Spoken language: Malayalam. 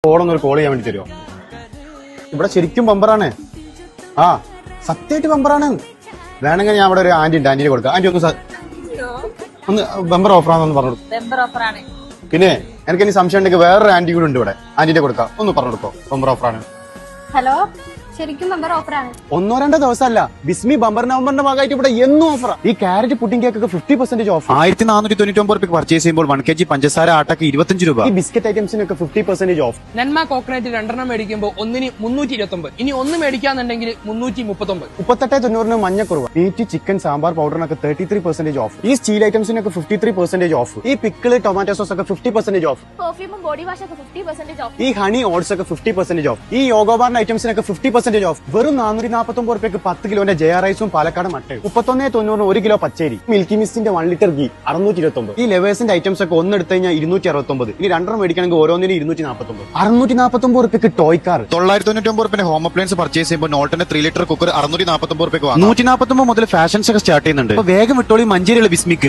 ഫോണൊന്നൊരു കോൾ ചെയ്യാൻ വേണ്ടി തരുമോ? ഇവിടെ ശരിക്കും ബമ്പറാണ്. ആ സത്യമായിട്ട് ബമ്പറാണ്. വേണമെങ്കിൽ ഞാൻ അവിടെ ഒരു ആന്റി ഉണ്ട്, ആന്റിനെ കൊടുക്കാം. ആന്റി ഒന്ന് ബമ്പർ ഓഫറാണെന്ന് പറഞ്ഞു. പിന്നെ എനിക്ക് ഇനി സംശയം ഉണ്ടെങ്കിൽ വേറൊരു ആന്റി കൂടെ ഉണ്ട് ഇവിടെ, ആന്റിന്റെ കൊടുക്കാം. ഒന്ന് പറഞ്ഞു കൊടുക്കോ ബമ്പർ ഓഫറാണ്. ഹലോ, ശരിക്കും ബമ്പർ ഓഫറാണ്. ഒന്നോ രണ്ടോ ദിവസമല്ല, ബിസ്മി ബമ്പർ നവംബറിന്റെ ഭാഗമായിട്ട് ഇവിടെ എന്നും ഓഫറാ. ഈ carrot pudding cake 50% off. 1499 purchase ചെയ്യുമ്പോൾ 1 kg പഞ്ചസാര ആട്ടക്ക് 25 രൂപ. ഈ ബിസ്ക്കറ്റ് ഐറ്റംസിനൊക്കെ 50% ഓഫ്. നന്മ കോക്കനട്ട് 2 മേടിക്കുമ്പോൾ ഒന്നിന് 329, ഇനി ഒന്ന് മേടിക്കാന്നുണ്ടെങ്കിൽ 339. 38.90 മഞ്ഞക്കുറവ്. മീറ്റ് ചിക്കൻ സാമ്പാർ പൗഡറിനൊക്കെ 33% ഓഫ്. ഈ സ്റ്റീൽ ഐറ്റംസിനൊക്കെ 53% ഓഫ്. ഈ പിക്കിള് ടൊമാറ്റോ സോസ് ഒക്കെ 50% ഓഫ്. പെർഫ്യൂമും ബോഡി വാഷ് ഒക്കെ 50% ഓഫ്. ഈ ഹണി ഓട്സ് ഒക്കെ 50% ഓഫ്. ഈ യോഗോബാറിന്റെ ഐറ്റംസിനൊക്കെ 50% ഓഫ്. വെറും 449 രൂപയ്ക്ക് 10 കിലോന്റെ ജയ റൈസും പാലക്കാട് മട്ടയും. 31.90 1 കിലോ പച്ചരി. മിൽക്കി മിസ്റ്റിന്റെ 1 ലിറ്റർ ഗീ 629. ഈ ലെവേഴ്സിന്റെ ഐറ്റംസ് ഒക്കെ ഒന്ന് എടുത്തു കഴിഞ്ഞാൽ 269. ഇനി 2 മേടിക്കണമെങ്കിൽ ഓരോന്നിന് 249. 649 രൂപയ്ക്ക് ടോയ് കാർ. 999 രൂപ ഹോം അപ്ലയൻസ് പർച്ചേസ് ചെയ്യുമ്പോൾ നോട്ടിന്റെ 3 ലിറ്റർ കുക്കർ 649 രൂപയ്ക്ക് 149 മുതൽ ഫാഷൻസ് ഒക്കെ സ്റ്റാർട്ട് ചെയ്യുന്നുണ്ട്. വേഗം വിട്ടോളി മഞ്ചേരിയുള്ള ബിസ്മിക്ക്.